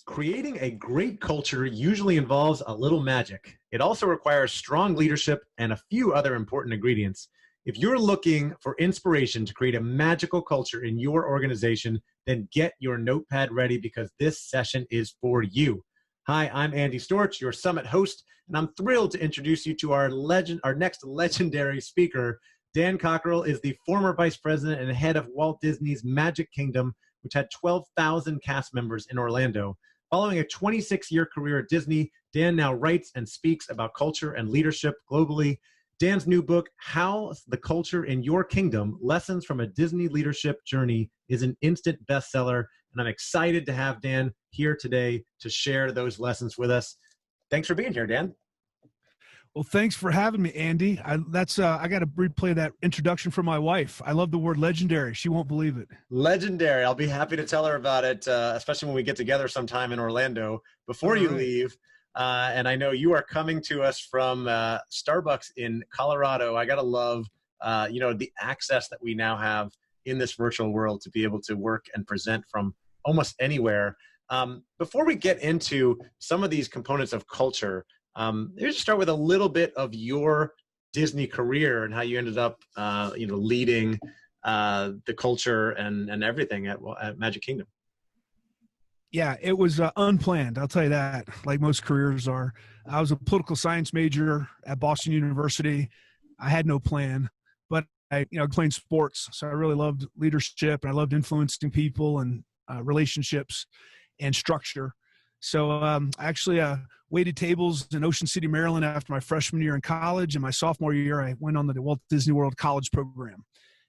Creating a great culture usually involves a little magic. It also requires strong leadership and a few other important ingredients. If you're looking for inspiration to create a magical culture in your organization, then get your notepad ready because this session is for you. Hi, I'm Andy Storch, your summit host, and I'm thrilled to introduce you to our next legendary speaker. Dan Cockerell is the former vice president and head of Walt Disney's Magic Kingdom, which had 12,000 cast members in Orlando. Following a 26-year career at Disney, Dan now writes and speaks about culture and leadership globally. Dan's new book, How the Culture in Your Kingdom, Lessons from a Disney Leadership Journey, is an instant bestseller, and I'm excited to have Dan here today to share those lessons with us. Thanks for being here, Dan. Well, thanks for having me, Andy. I got to replay that introduction from my wife. I love the word legendary. She won't believe it. Legendary. I'll be happy to tell her about it, especially when we get together sometime in Orlando before you leave. And I know you are coming to us from Starbucks in Colorado. I got to love, the access that we now have in this virtual world to be able to work and present from almost anywhere. Before we get into some of these components of culture, let's start with a little bit of your Disney career and how you ended up, leading the culture and everything at Magic Kingdom. Yeah, it was unplanned. I'll tell you that, like most careers are. I was a political science major at Boston University. I had no plan, but I played sports. So I really loved leadership and I loved influencing people and relationships and structure. So I actually waited tables in Ocean City, Maryland after my freshman year in college. And my sophomore year, I went on the Walt Disney World College program.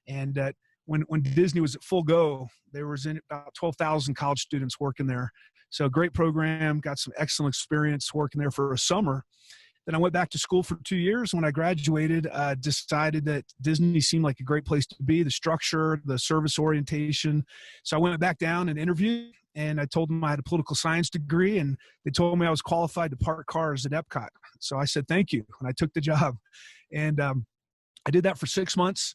And when Disney was at full go, there was about 12,000 college students working there. So great program, got some excellent experience working there for a summer. Then I went back to school for 2 years. When I graduated, decided that Disney seemed like a great place to be, the structure, the service orientation. So I went back down and interviewed, and I told them I had a political science degree, and they told me I was qualified to park cars at Epcot. So I said, thank you, and I took the job. And I did that for 6 months.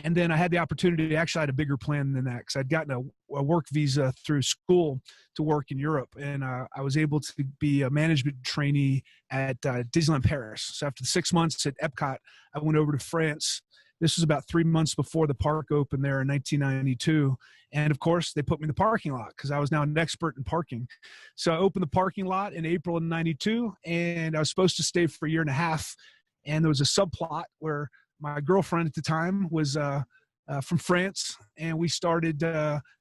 And then I had the opportunity, actually I had a bigger plan than that because I'd gotten a work visa through school to work in Europe. And I was able to be a management trainee at Disneyland Paris. So after the 6 months at Epcot, I went over to France. This was about 3 months before the park opened there in 1992. And of course, they put me in the parking lot because I was now an expert in parking. So I opened the parking lot in April of 92, and I was supposed to stay for a year and a half. And there was a subplot where my girlfriend at the time was from France, and we started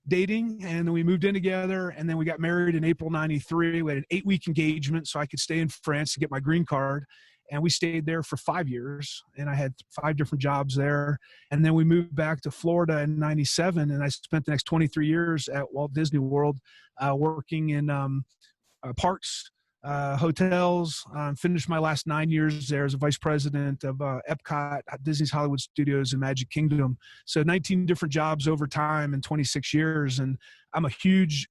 dating, and then we moved in together, and then we got married in April 93. We had an 8-week engagement so I could stay in France to get my green card, and we stayed there for 5 years, and I had 5 different jobs there. And then we moved back to Florida in 97, and I spent the next 23 years at Walt Disney World working in parks, hotels. Finished my last 9 years there as a vice president of Epcot, Disney's Hollywood Studios, and Magic Kingdom. So 19 different jobs over time in 26 years. And I'm a huge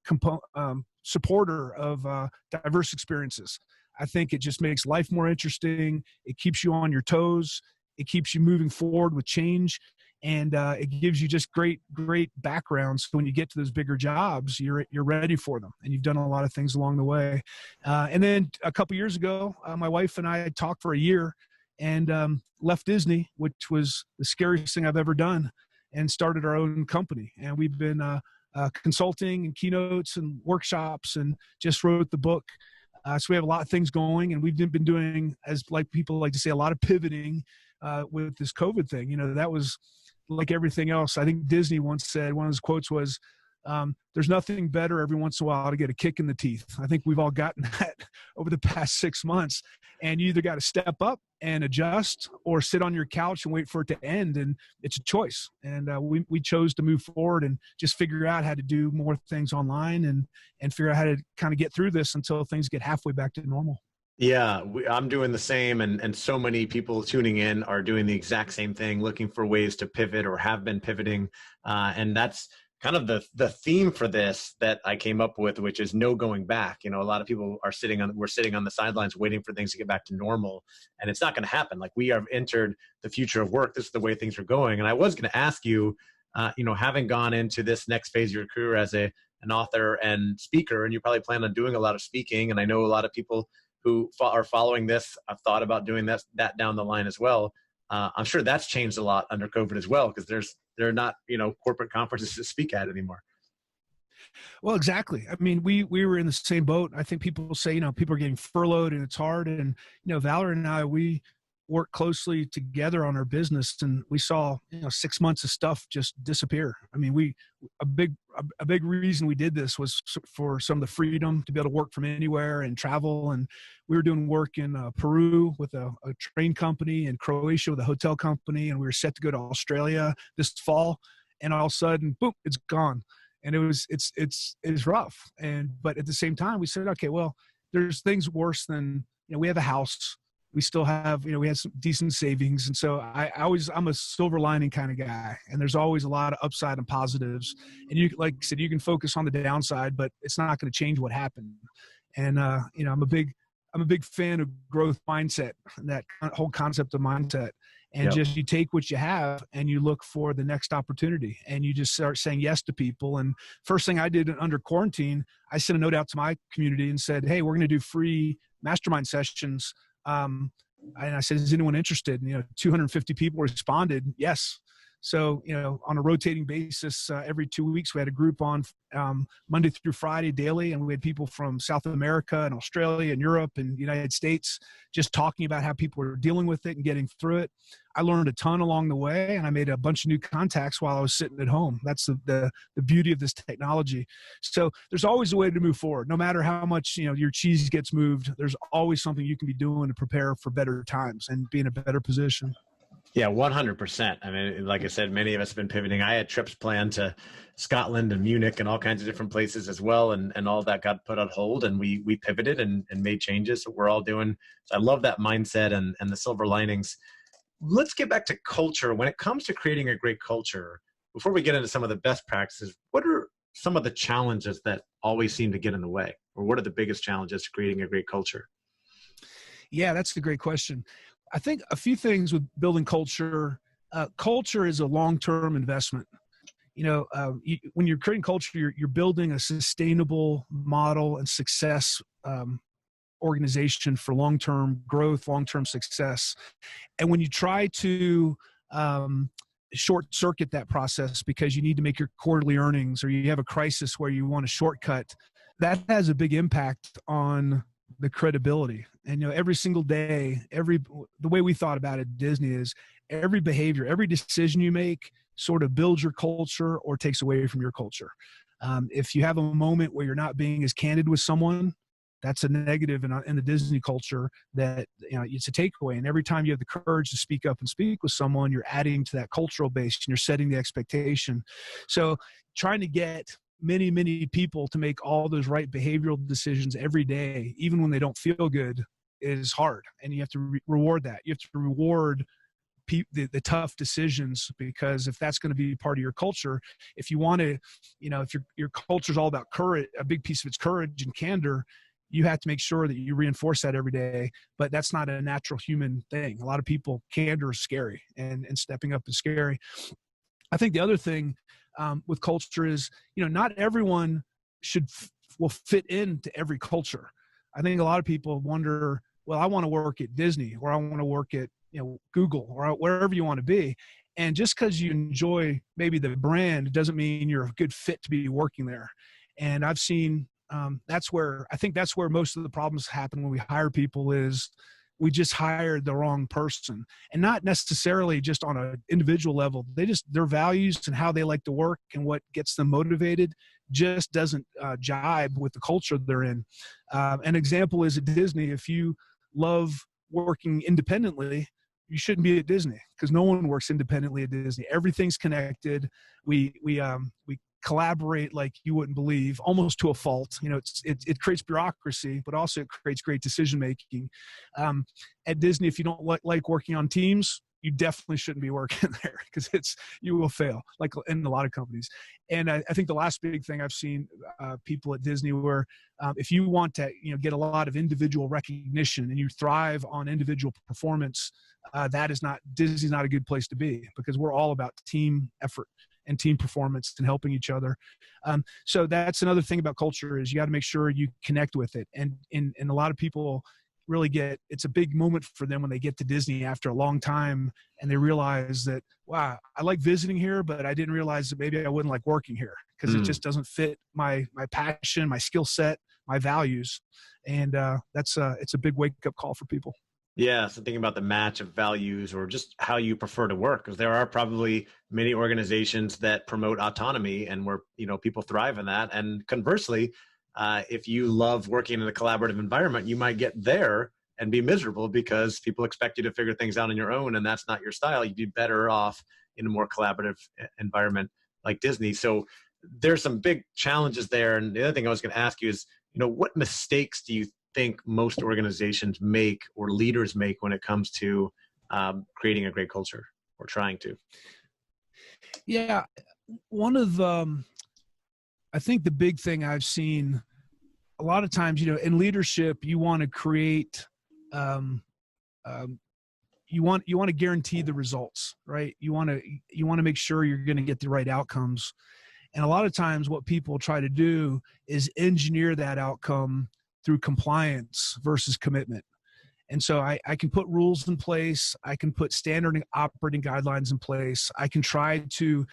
supporter of diverse experiences. I think it just makes life more interesting. It keeps you on your toes. It keeps you moving forward with change. And it gives you just great backgrounds. So when you get to those bigger jobs, you're ready for them, and you've done a lot of things along the way. And then a couple years ago, my wife and I had talked for a year and left Disney, which was the scariest thing I've ever done, and started our own company. And we've been consulting and keynotes and workshops, and just wrote the book. So we have a lot of things going, and we've been doing, as like people like to say, a lot of pivoting with this COVID thing. That was like everything else. I think Disney once said, one of his quotes was, there's nothing better every once in a while to get a kick in the teeth. I think we've all gotten that over the past 6 months, and you either got to step up and adjust or sit on your couch and wait for it to end. And it's a choice. And we chose to move forward and just figure out how to do more things online and figure out how to kind of get through this until things get halfway back to normal. Yeah, I'm doing the same, and so many people tuning in are doing the exact same thing, looking for ways to pivot or have been pivoting, and that's kind of the theme for this that I came up with, which is no going back. A lot of people we're sitting on the sidelines waiting for things to get back to normal, and it's not going to happen. Like, we have entered the future of work. This is the way things are going. And I was going to ask you, having gone into this next phase of your career as a an author and speaker, and you probably plan on doing a lot of speaking. And I know a lot of people who are following this have thought about doing that down the line as well. I'm sure that's changed a lot under COVID as well, because there are not, corporate conferences to speak at anymore. Well, exactly. I mean, we were in the same boat. I think people say, people are getting furloughed and it's hard. And, Valerie and I, we worked closely together on our business, and we saw, 6 months of stuff just disappear. I mean, a big reason we did this was for some of the freedom to be able to work from anywhere and travel. And we were doing work in Peru with a train company, and Croatia with a hotel company. And we were set to go to Australia this fall. And all of a sudden, boom, it's gone. And it's rough. But at the same time, we said, okay, well, there's things worse than, we have a house. We still have, we had some decent savings. And so I'm a silver lining kind of guy, and there's always a lot of upside and positives. And like I said, you can focus on the downside, but it's not going to change what happened. And, I'm a big fan of growth mindset, that whole concept of mindset. And Yep. Just you take what you have and you look for the next opportunity, and you just start saying yes to people. And first thing I did under quarantine, I sent a note out to my community and said, hey, we're going to do free mastermind sessions. And I said, is anyone interested? And, 250 people responded, yes. So, on a rotating basis, every 2 weeks, we had a group on Monday through Friday daily. And we had people from South America and Australia and Europe and the United States just talking about how people were dealing with it and getting through it. I learned a ton along the way, and I made a bunch of new contacts while I was sitting at home. That's the beauty of this technology. So there's always a way to move forward. No matter how much, your cheese gets moved, there's always something you can be doing to prepare for better times and be in a better position. Yeah, 100%. I mean, like I said, many of us have been pivoting. I had trips planned to Scotland and Munich and all kinds of different places as well. And all that got put on hold, and we pivoted and made changes. So we're all doing. So I love that mindset and the silver linings. Let's get back to culture. When it comes to creating a great culture, before we get into some of the best practices, what are some of the challenges that always seem to get in the way? Or what are the biggest challenges to creating a great culture? Yeah, that's a great question. I think a few things with building culture. Culture is a long-term investment. When you're creating culture, you're building a sustainable model and success organization for long-term growth, long-term success. And when you try to short circuit that process because you need to make your quarterly earnings, or you have a crisis where you want a shortcut, that has a big impact on the credibility. And every single day, the way we thought about it at Disney is every behavior, every decision you make sort of builds your culture or takes away from your culture. If you have a moment where you're not being as candid with someone, that's a negative in the Disney culture that, it's a takeaway. And every time you have the courage to speak up and speak with someone, you're adding to that cultural base and you're setting the expectation. So trying to get many, many people to make all those right behavioral decisions every day, even when they don't feel good, is hard. And you have to reward that. You have to reward the tough decisions, because if that's going to be part of your culture, if you want to, if your culture is all about courage, a big piece of it's courage and candor, you have to make sure that you reinforce that every day. But that's not a natural human thing. A lot of people, candor is scary, and stepping up is scary. I think the other thing with culture is, not everyone will fit into every culture. I think a lot of people wonder, well, I want to work at Disney, or I want to work at Google, or wherever you want to be. And just because you enjoy maybe the brand doesn't mean you're a good fit to be working there. And I've seen that's where most of the problems happen when we hire people, is we just hired the wrong person, and not necessarily just on an individual level. Their values and how they like to work and what gets them motivated just doesn't jibe with the culture they're in. An example is at Disney. If you love working independently, you shouldn't be at Disney, because no one works independently at Disney. Everything's connected. We collaborate like you wouldn't believe, almost to a fault. It creates bureaucracy, but also it creates great decision making. At Disney, if you don't like working on teams, you definitely shouldn't be working there, because you will fail, like in a lot of companies. And I think the last big thing I've seen people at Disney, where if you want to get a lot of individual recognition and you thrive on individual performance, Disney's not a good place to be, because we're all about team effort. and team performance and helping each other. So that's another thing about culture is you got to make sure you connect with it. And a lot of people really it's a big moment for them when they get to Disney after a long time and they realize that, wow, I like visiting here, but I didn't realize that maybe I wouldn't like working here because it just doesn't fit my passion, my skill set, my values. And it's a big wake up call for people. Yeah, so thinking about the match of values or just how you prefer to work, because there are probably many organizations that promote autonomy and where people thrive in that. And conversely, if you love working in a collaborative environment, you might get there and be miserable because people expect you to figure things out on your own, and that's not your style. You'd be better off in a more collaborative environment like Disney. So there's some big challenges there. And the other thing I was going to ask you is, what mistakes do you think most organizations make or leaders make when it comes to creating a great culture or trying to? Yeah, one of I think the big thing I've seen a lot of times, in leadership, you want to create, you want to guarantee the results, right? You want to make sure you're going to get the right outcomes. And a lot of times what people try to do is engineer that outcome through compliance versus commitment. And so I can put rules in place. I can put standard operating guidelines in place. I can try to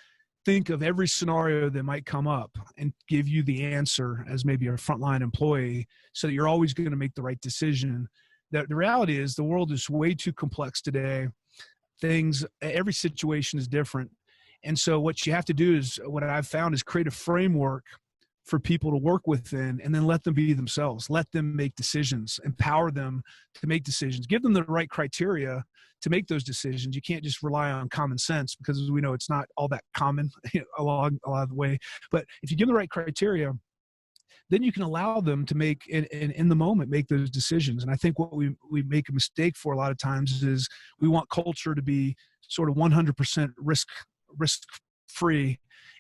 think of every scenario that might come up and give you the answer as maybe a frontline employee so that you're always going to make the right decision. The reality is the world is way too complex today. Every situation is different. And so what you have to do is, what I've found is create a framework for people to work within and then let them be themselves, let them make decisions, empower them to make decisions, give them the right criteria to make those decisions. You can't just rely on common sense because as we know, it's not all that common along a lot of the way. But if you give them the right criteria, then you can allow them to make in the moment, make those decisions. And I think what we make a mistake for a lot of times is we want culture to be sort of 100% risk free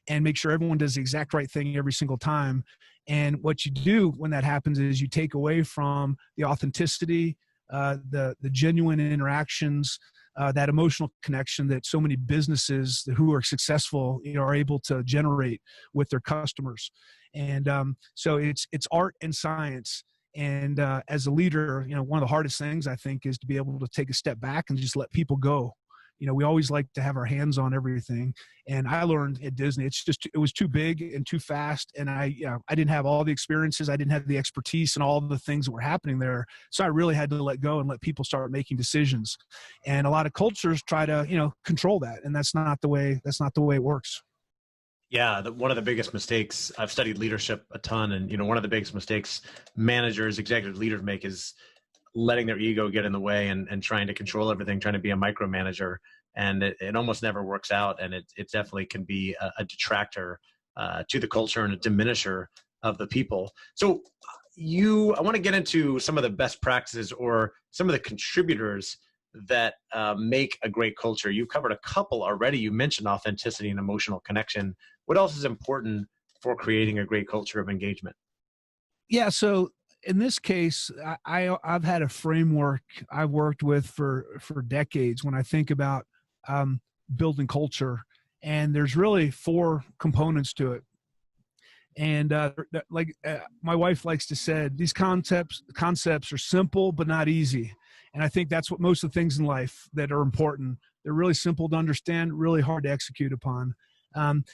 and make sure everyone does the exact right thing every single time. And what you do when that happens is you take away from the authenticity, the genuine interactions, that emotional connection that so many businesses who are successful are able to generate with their customers. And so it's art and science. And as a leader, one of the hardest things I think is to be able to take a step back and just let people go. We always like to have our hands on everything. And I learned at Disney, it was too big and too fast. And I didn't have all the experiences. I didn't have the expertise and all the things that were happening there. So I really had to let go and let people start making decisions. And a lot of cultures try to, control that. And that's not the way it works. Yeah, one of the biggest mistakes, I've studied leadership a ton, and one of the biggest mistakes managers, executive leaders make is letting their ego get in the way and trying to control everything, trying to be a micromanager. And it almost never works out. And it definitely can be a detractor to the culture and a diminisher of the people. So I want to get into some of the best practices or some of the contributors that make a great culture. You've covered a couple already. You mentioned authenticity and emotional connection. What else is important for creating a great culture of engagement? Yeah, so in this case, I've had a framework I've worked with for decades when I think about building culture, and there's really 4 components to it. And my wife likes to say, these concepts are simple but not easy. And I think that's what most of the things in life that are important. They're really simple to understand, really hard to execute upon.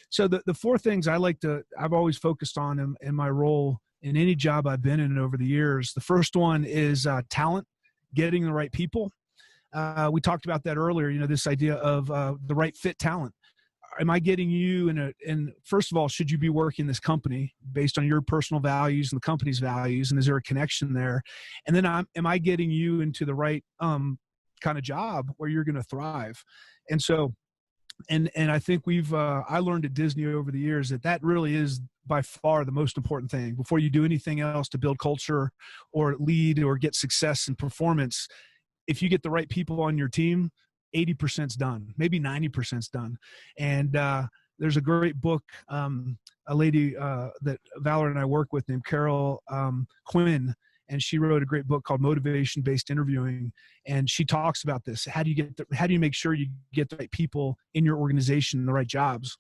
So the 4 things I've always focused on in my role in any job I've been in over the years. The first one is talent, getting the right people. We talked about that earlier, this idea of the right fit talent. Am I getting you and first of all, should you be working in this company based on your personal values and the company's values? And is there a connection there? And then am I getting you into the right kind of job where you're going to thrive? And so, and I think I learned at Disney over the years that really is by far the most important thing before you do anything else to build culture or lead or get success and performance. If you get the right people on your team, 80% is done, maybe 90% is done. And there's a great book, a lady that Valor and I work with named Carol Quinn, and she wrote a great book called Motivation-Based Interviewing. And she talks about this. How do you make sure you get the right people in your organization, the right jobs?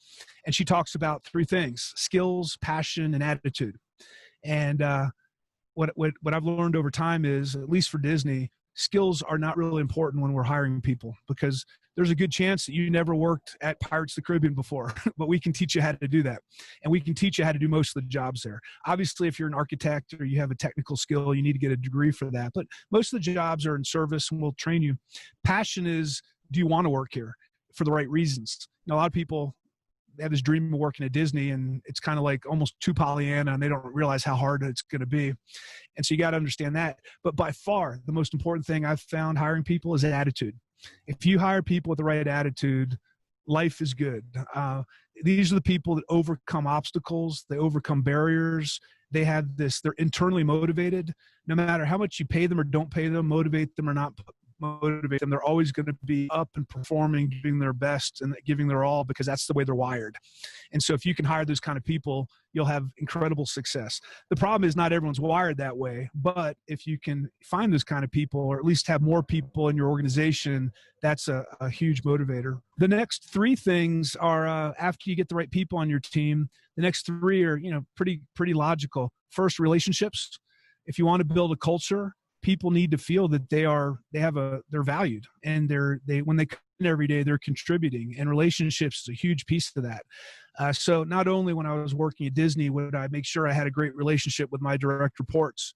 And she talks about three things: skills, passion, and attitude. And what I've learned over time is, at least for Disney, skills are not really important when we're hiring people, because there's a good chance that you never worked at Pirates of the Caribbean before, but we can teach you how to do that. And we can teach you how to do most of the jobs there. Obviously, if you're an architect or you have a technical skill, you need to get a degree for that. But most of the jobs are in service, and we'll train you. Passion is, do you want to work here for the right reasons? A lot of people, they have this dream of working at Disney, and it's kind of like almost too Pollyanna, and they don't realize how hard it's going to be. And so you got to understand that. But by far, the most important thing I've found hiring people is attitude. If you hire people with the right attitude, life is good. These are the people that overcome obstacles. They overcome barriers. They have this, they're internally motivated. No matter how much you pay them or don't pay them, motivate them or not motivate them, they're always going to be up and performing, giving their best and giving their all, because that's the way they're wired. And so if you can hire those kind of people, you'll have incredible success. The problem is not everyone's wired that way, but if you can find those kind of people, or at least have more people in your organization, that's a huge motivator. The next three things are, after you get the right people on your team, the next three are, pretty logical. First, relationships. If you want to build a culture, people need to feel that they're valued, and when they come in every day, they're contributing, and relationships is a huge piece of that. So not only when I was working at Disney would I make sure I had a great relationship with my direct reports.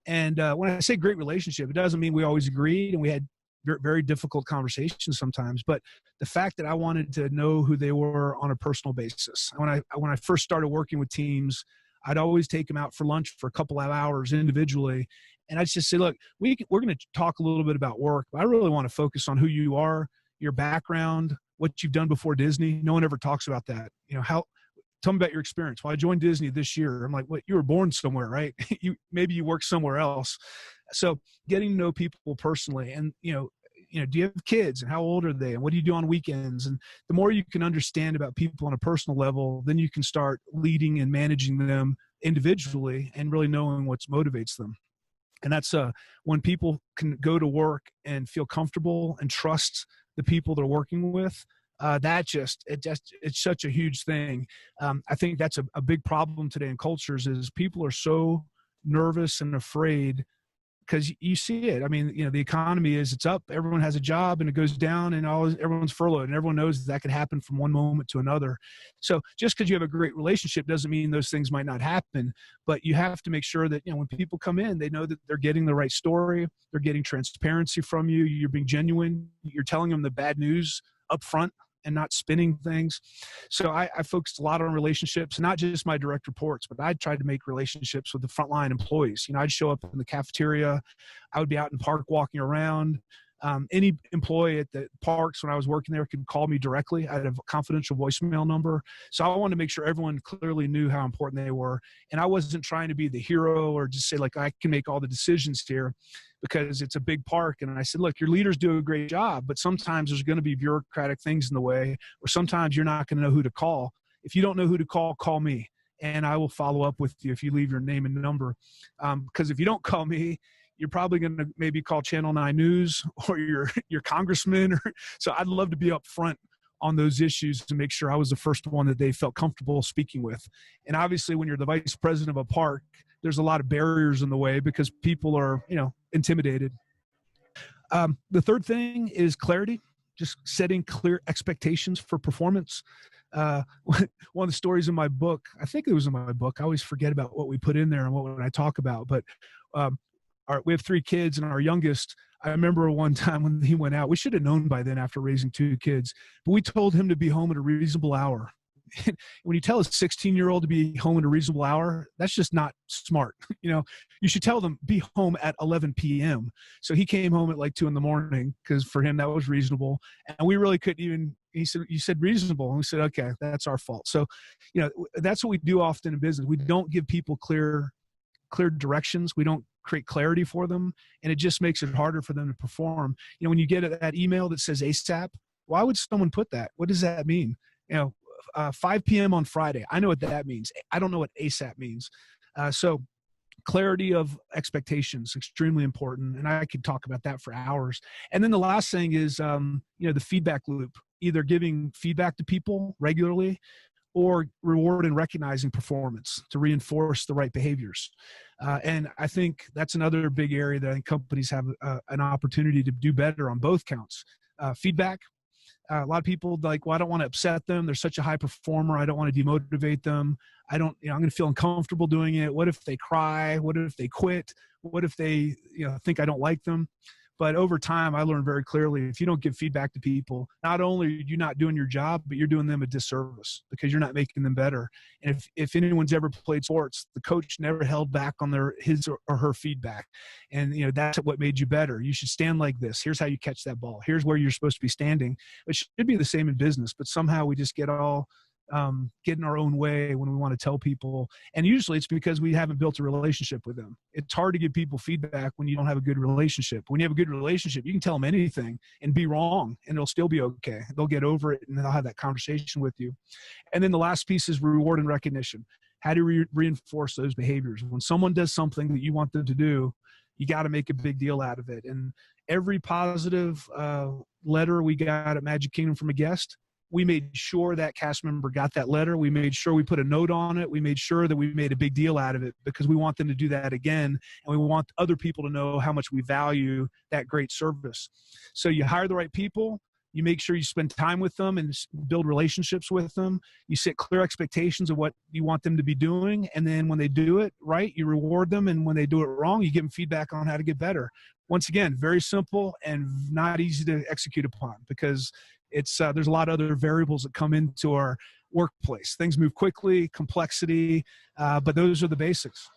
And when I say great relationship, it doesn't mean we always agreed, and we had very difficult conversations sometimes, but the fact that I wanted to know who they were on a personal basis. When I first started working with teams, I'd always take them out for lunch for a couple of hours individually. And I'd just say, look, we're going to talk a little bit about work, but I really want to focus on who you are, your background, what you've done before Disney. No one ever talks about that. Tell me about your experience. Well, I joined Disney this year. I'm like, what? You were born somewhere, right? Maybe you work somewhere else. So getting to know people personally, and, do you have kids, and how old are they, and what do you do on weekends? And the more you can understand about people on a personal level, then you can start leading and managing them individually and really knowing what motivates them. And that's when people can go to work and feel comfortable and trust the people they're working with. It's such a huge thing. I think that's a big problem today in cultures, is people are so nervous and afraid, because you see it. I mean, the economy it's up, everyone has a job, and it goes down, and everyone's furloughed, and everyone knows that could happen from one moment to another. So just because you have a great relationship doesn't mean those things might not happen, but you have to make sure that, when people come in, they know that they're getting the right story, they're getting transparency from you, you're being genuine, you're telling them the bad news up front and not spinning things. So I focused a lot on relationships, not just my direct reports, but I tried to make relationships with the frontline employees. I'd show up in the cafeteria, I would be out in the park walking around. Any employee at the parks when I was working there could call me directly. I had a confidential voicemail number. So I wanted to make sure everyone clearly knew how important they were. And I wasn't trying to be the hero or just say, like, I can make all the decisions here, because it's a big park. And I said, look, your leaders do a great job, but sometimes there's going to be bureaucratic things in the way, or sometimes you're not going to know who to call. If you don't know who to call me, and I will follow up with you if you leave your name and number. Because if you don't call me, you're probably going to maybe call Channel 9 News or your congressman. So I'd love to be up front on those issues to make sure I was the first one that they felt comfortable speaking with. And obviously, when you're the vice president of a park, there's a lot of barriers in the way because people are, intimidated. The third thing is clarity, just setting clear expectations for performance. One of the stories in my book, I think it was in my book, I always forget about what we put in there and what I talk about, but we have 3 kids, and our youngest, I remember one time when he went out, we should have known by then after raising 2 kids, but we told him to be home at a reasonable hour. When you tell a 16-year-old to be home at a reasonable hour, that's just not smart. You should tell them be home at 11 p.m. So he came home at like 2 a.m. because for him that was reasonable. And we really couldn't even, he said, you said reasonable. And we said, okay, that's our fault. So, that's what we do often in business. We don't give people clear directions. We don't create clarity for them. And it just makes it harder for them to perform. When you get that email that says ASAP, why would someone put that? What does that mean? 5 p.m. on Friday. I know what that means. I don't know what ASAP means. So clarity of expectations, extremely important. And I could talk about that for hours. And then the last thing is, the feedback loop, either giving feedback to people regularly or reward and recognizing performance to reinforce the right behaviors. And I think that's another big area that I think companies have an opportunity to do better on both counts. Feedback. A lot of people like, well, I don't want to upset them. They're such a high performer. I don't want to demotivate them. I'm going to feel uncomfortable doing it. What if they cry? What if they quit? What if they, think I don't like them? But over time, I learned very clearly, if you don't give feedback to people, not only are you not doing your job, but you're doing them a disservice because you're not making them better. And if anyone's ever played sports, the coach never held back on his or her feedback. And, that's what made you better. You should stand like this. Here's how you catch that ball. Here's where you're supposed to be standing. It should be the same in business, but somehow we just get in our own way when we want to tell people. And usually it's because we haven't built a relationship with them. It's hard to give people feedback when you don't have a good relationship. When you have a good relationship, you can tell them anything and be wrong and it'll still be okay. They'll get over it and they'll have that conversation with you. And then the last piece is reward and recognition. How do you reinforce those behaviors? When someone does something that you want them to do, you got to make a big deal out of it. And every positive letter we got at Magic Kingdom from a guest, we made sure that cast member got that letter. We made sure we put a note on it. We made sure that we made a big deal out of it because we want them to do that again. And we want other people to know how much we value that great service. So you hire the right people. You make sure you spend time with them and build relationships with them. You set clear expectations of what you want them to be doing. And then when they do it right, you reward them. And when they do it wrong, you give them feedback on how to get better. Once again, very simple and not easy to execute upon because there's a lot of other variables that come into our workplace. Things move quickly, complexity, but those are the basics.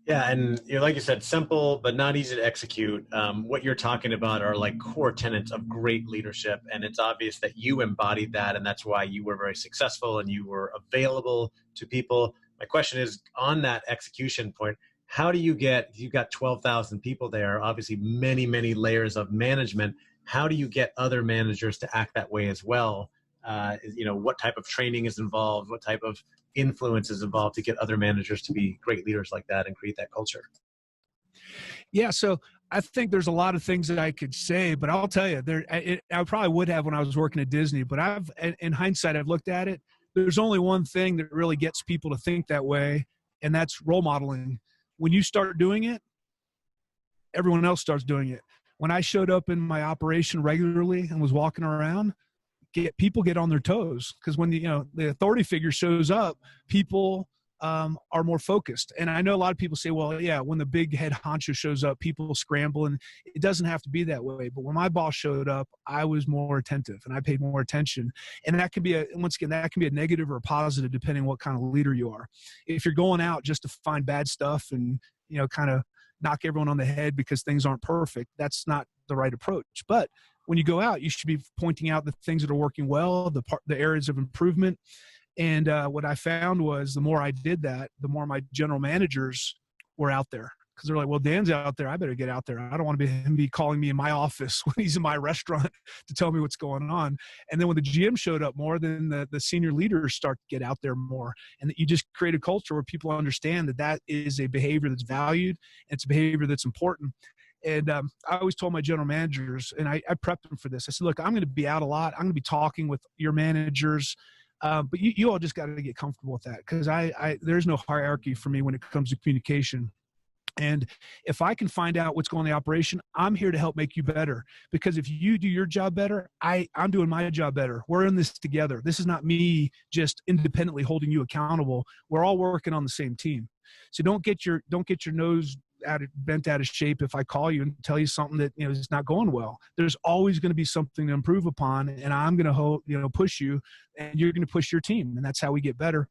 Yeah, and like you said, simple but not easy to execute. What you're talking about are like core tenets of great leadership, and it's obvious that you embodied that, and that's why you were very successful and you were available to people. My question is, on that execution point, how do you've got 12,000 people there, obviously many, many layers of management. How do you get other managers to act that way as well? What type of training is involved? What type of influence is involved to get other managers to be great leaders like that and create that culture? Yeah, so I think there's a lot of things that I could say, but I'll tell you, I probably would have when I was working at Disney, but in hindsight, I've looked at it. There's only one thing that really gets people to think that way, and that's role modeling. When you start doing it, everyone else starts doing it. When I showed up in my operation regularly and was walking around, people get on their toes because when the authority figure shows up, people are more focused. And I know a lot of people say, well, yeah, when the big head honcho shows up, people scramble, and it doesn't have to be that way. But when my boss showed up, I was more attentive and I paid more attention. And that can be that can be a negative or a positive depending on what kind of leader you are. If you're going out just to find bad stuff and kind of knock everyone on the head because things aren't perfect, that's not the right approach. But when you go out, you should be pointing out the things that are working well, the areas of improvement. And what I found was the more I did that, the more my general managers were out there because they're like, well, Dan's out there. I better get out there. I don't want to be calling me in my office when he's in my restaurant to tell me what's going on. And then when the GM showed up more, then the senior leaders start to get out there more. And that you just create a culture where people understand that is a behavior that's valued. And it's a behavior that's important. And I always told my general managers, and I prepped them for this. I said, look, I'm going to be out a lot. I'm going to be talking with your managers. But you all just got to get comfortable with that because there's no hierarchy for me when it comes to communication. And if I can find out what's going on in the operation, I'm here to help make you better. Because if you do your job better, I'm doing my job better. We're in this together. This is not me just independently holding you accountable. We're all working on the same team. So don't get your nose bent out of shape if I call you and tell you something that is not going well. There's always going to be something to improve upon, and I'm going to push you, and you're going to push your team, and that's how we get better.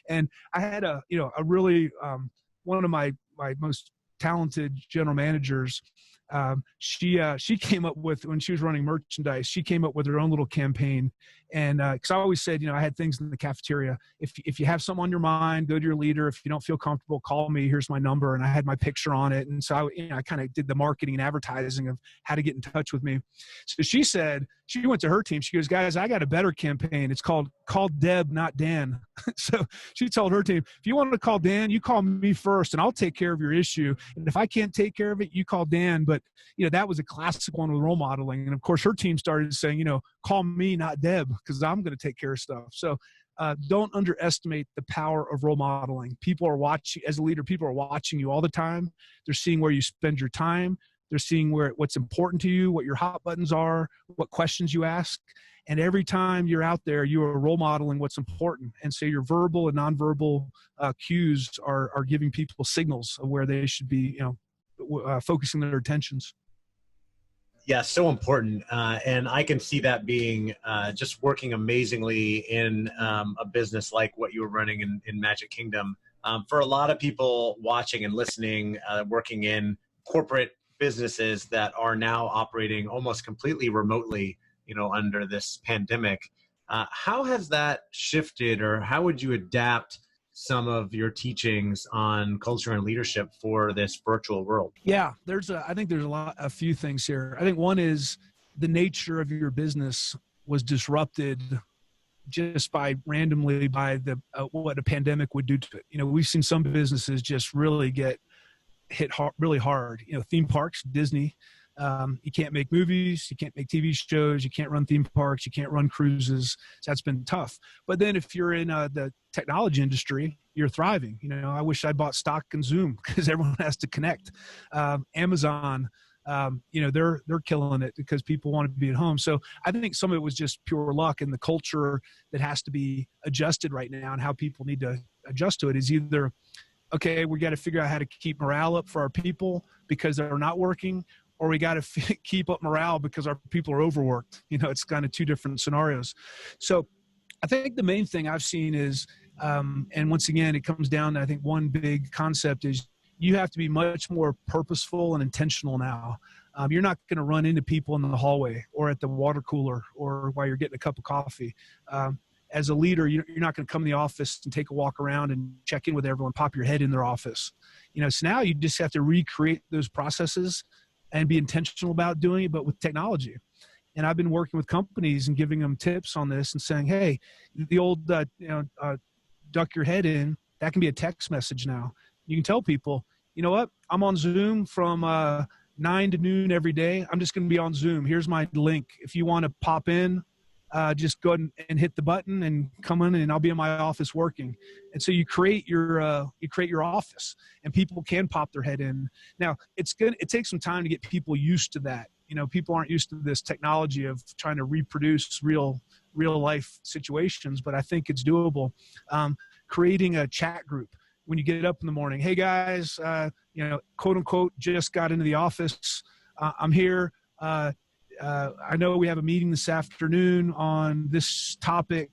And I had a really one of my most talented general managers. She came up with, when she was running merchandise, she came up with her own little campaign. And because I always said, I had things in the cafeteria. If you have something on your mind, go to your leader. If you don't feel comfortable, call me. Here's my number. And I had my picture on it. And so I kind of did the marketing and advertising of how to get in touch with me. So she said, she went to her team. She goes, guys, I got a better campaign. It's called Call Deb, Not Dan. So she told her team, if you want to call Dan, you call me first and I'll take care of your issue. And if I can't take care of it, you call Dan. But, that was a classic one with role modeling. And of course, her team started saying, call me, not Deb, because I'm going to take care of stuff. So don't underestimate the power of role modeling. People are watching, as a leader, people are watching you all the time. They're seeing where you spend your time. They're seeing what's important to you, what your hot buttons are, what questions you ask. And every time you're out there, you are role modeling what's important. And so your verbal and nonverbal cues are giving people signals of where they should be, focusing their attentions. Yeah, so important. And I can see that being just working amazingly in a business like what you were running in Magic Kingdom. For a lot of people watching and listening, working in corporate businesses that are now operating almost completely remotely, under this pandemic, how has that shifted, or how would you adapt some of your teachings on culture and leadership for this virtual world? Yeah, I think there's a few things here. I think one is the nature of your business was disrupted just randomly by what a pandemic would do to it. We've seen some businesses just really get hit really hard. Theme parks, Disney. You can't make movies, you can't make TV shows, you can't run theme parks, you can't run cruises. So that's been tough. But then if you're in the technology industry, you're thriving. I wish I bought stock in Zoom because everyone has to connect. Amazon, they're killing it because people want to be at home. So I think some of it was just pure luck, and the culture that has to be adjusted right now and how people need to adjust to it is either, okay, we got to figure out how to keep morale up for our people because they're not working, or we got to keep up morale because our people are overworked. It's kind of two different scenarios. So I think the main thing I've seen is, and once again, it comes down to, I think one big concept is you have to be much more purposeful and intentional now. You're not going to run into people in the hallway or at the water cooler or while you're getting a cup of coffee. As a leader, you're not going to come in the office and take a walk around and check in with everyone, pop your head in their office. So now you just have to recreate those processes and be intentional about doing it, but with technology. And I've been working with companies and giving them tips on this and saying, hey, the old, duck your head in, that can be a text message now. You can tell people, you know what, I'm on Zoom from 9 to noon every day. I'm just going to be on Zoom. Here's my link. If you want to pop in, just go ahead and hit the button and come in, and I'll be in my office working. And so you create your office, and people can pop their head in. Now it takes some time to get people used to that. People aren't used to this technology of trying to reproduce real life situations, but I think it's doable. Creating a chat group when you get up in the morning. Hey guys, quote unquote, just got into the office. I'm here. I know we have a meeting this afternoon on this topic,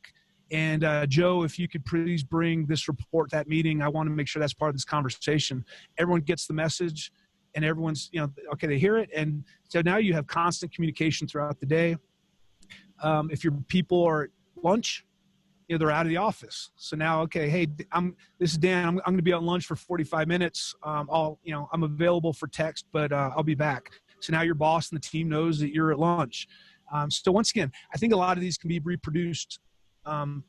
and Joe, if you could please bring this report to that meeting, I want to make sure that's part of this conversation. Everyone gets the message, and everyone's, okay, they hear it. And so now you have constant communication throughout the day. If your people are at lunch, they're out of the office. So now, okay, hey, this is Dan. I'm going to be on lunch for 45 minutes. I'm available for text, but I'll be back. So now your boss and the team knows that you're at lunch. So once again, I think a lot of these can be reproduced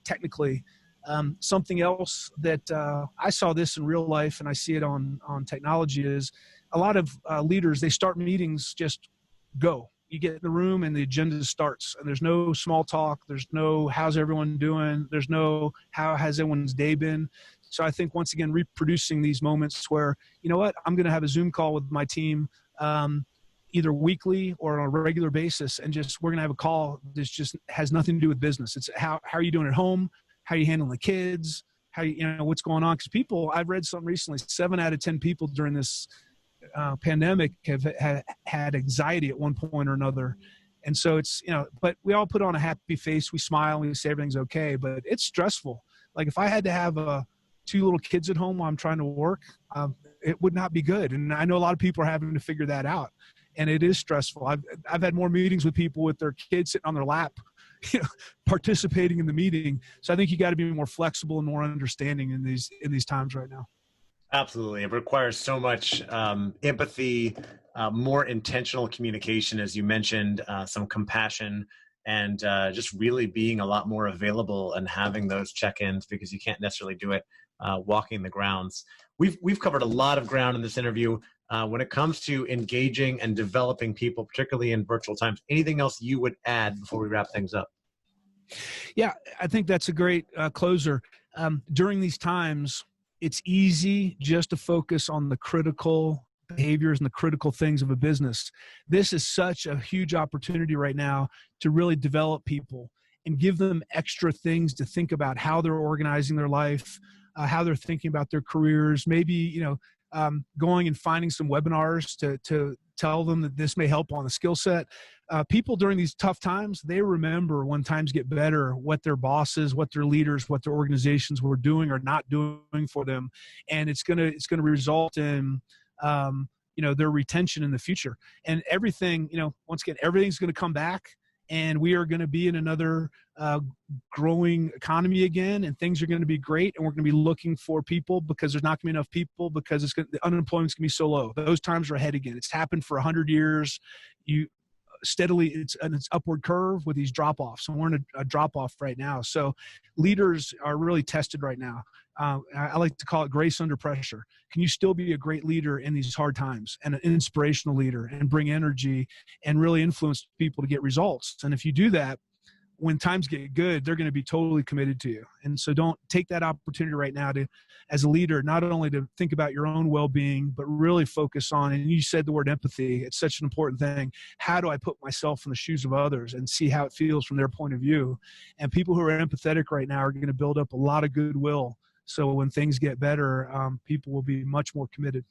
technically. Something else that I saw this in real life, and I see it on technology, is a lot of leaders, they start meetings, just go. You get in the room and the agenda starts, and there's no small talk. There's no how's everyone doing. There's no how has everyone's day been. So I think once again, reproducing these moments where, you know what, I'm going to have a Zoom call with my team either weekly or on a regular basis, and we're going to have a call that just has nothing to do with business. It's how are you doing at home? How are you handling the kids? How what's going on? Because I've read something recently, 7 out of 10 people during this pandemic have had anxiety at one point or another. And so it's, but we all put on a happy face. We smile and we say everything's okay, but it's stressful. Like if I had to have 2 little kids at home while I'm trying to work, it would not be good. And I know a lot of people are having to figure that out. and it is stressful. I've had more meetings with people with their kids sitting on their lap, you know, participating in the meeting. So I think you got to be more flexible and more understanding in these times right now. Absolutely. It requires so much empathy, more intentional communication, as you mentioned, some compassion, and just really being a lot more available and having those check-ins, because you can't necessarily do it walking the grounds. We've covered a lot of ground in this interview. When it comes to engaging and developing people, particularly in virtual times, anything else you would add before we wrap things up? Yeah, I think that's a great closer. During these times, it's easy just to focus on the critical behaviors and the critical things of a business. This is such a huge opportunity right now to really develop people and give them extra things to think about, how they're organizing their life, how they're thinking about their careers, maybe, going and finding some webinars to tell them that this may help on the skill set. People during these tough times, they remember when times get better, what their bosses, what their leaders, what their organizations were doing or not doing for them. And it's going to result in, their retention in the future. And everything, once again, everything's going to come back, and we are going to be in another growing economy again, and things are going to be great. And we're going to be looking for people, because there's not going to be enough people, because the unemployment's going to be so low. Those times are ahead again. It's happened for 100 years. Steadily, it's upward curve with these drop-offs, and we're in a drop-off right now. So leaders are really tested right now. I like to call it grace under pressure. Can you still be a great leader in these hard times, and an inspirational leader, and bring energy and really influence people to get results? And if you do that, when times get good, they're going to be totally committed to you. And so don't take that opportunity right now to, as a leader, not only to think about your own well-being, but really focus on, and you said the word empathy, it's such an important thing. How do I put myself in the shoes of others and see how it feels from their point of view? And people who are empathetic right now are going to build up a lot of goodwill. So when things get better, people will be much more committed.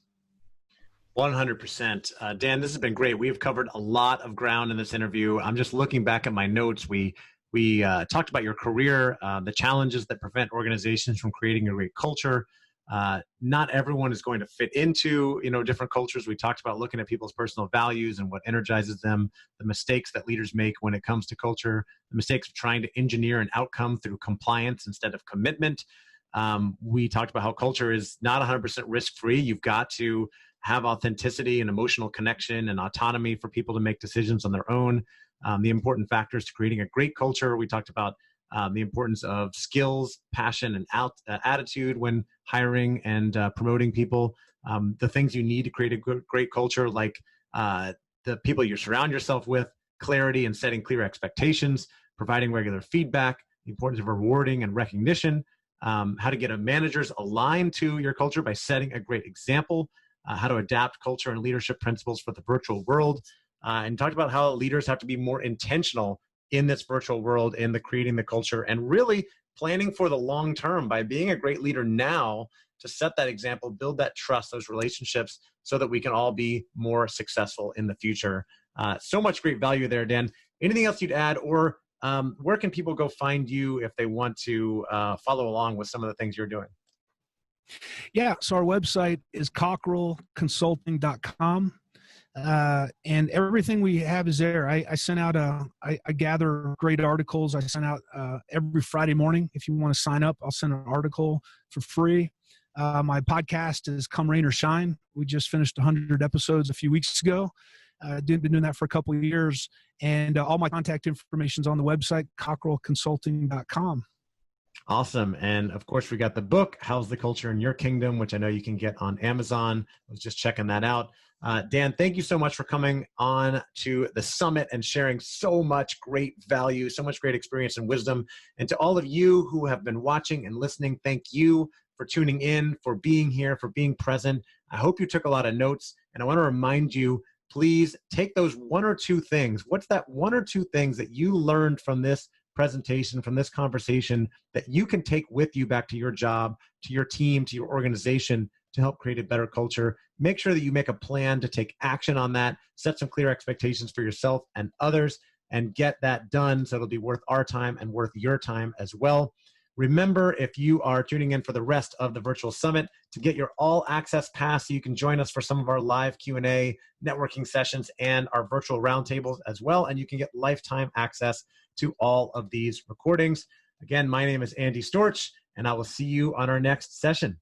100%. Dan, this has been great. We've covered a lot of ground in this interview. I'm just looking back at my notes. We talked about your career, the challenges that prevent organizations from creating a great culture. Not everyone is going to fit into, different cultures. We talked about looking at people's personal values and what energizes them, the mistakes that leaders make when it comes to culture, the mistakes of trying to engineer an outcome through compliance instead of commitment. We talked about how culture is not 100% risk-free. You've got to have authenticity and emotional connection and autonomy for people to make decisions on their own. The important factors to creating a great culture. We talked about the importance of skills, passion, and attitude when hiring and promoting people. The things you need to create a great culture, like the people you surround yourself with, clarity and setting clear expectations, providing regular feedback, the importance of rewarding and recognition, how to get managers aligned to your culture by setting a great example, how to adapt culture and leadership principles for the virtual world, and talked about how leaders have to be more intentional in this virtual world in the creating the culture and really planning for the long term by being a great leader now to set that example, build that trust, those relationships, so that we can all be more successful in the future. So much great value there, Dan. Anything else you'd add, or where can people go find you if they want to follow along with some of the things you're doing? Yeah, so our website is cockerellconsulting.com. And everything we have is there. I send out I gather great articles. I send out every Friday morning. If you want to sign up, I'll send an article for free. My podcast is Come Rain or Shine. We just finished 100 episodes a few weeks ago. Been doing that for a couple of years. And all my contact information is on the website, cockerellconsulting.com. Awesome. And of course, we got the book, How's the Culture in Your Kingdom, which I know you can get on Amazon. I was just checking that out. Dan, thank you so much for coming on to the summit and sharing so much great value, so much great experience and wisdom. And to all of you who have been watching and listening, thank you for tuning in, for being here, for being present. I hope you took a lot of notes. And I want to remind you, please take those one or two things. What's that one or two things that you learned from this presentation, from this conversation, that you can take with you back to your job, to your team, to your organization to help create a better culture? Make sure that you make a plan to take action on that, set some clear expectations for yourself and others, and get that done so it'll be worth our time and worth your time as well. Remember, if you are tuning in for the rest of the virtual summit, to get your all access pass so you can join us for some of our live Q&A, networking sessions, and our virtual roundtables as well. And you can get lifetime access to all of these recordings. Again, my name is Andy Storch, and I will see you on our next session.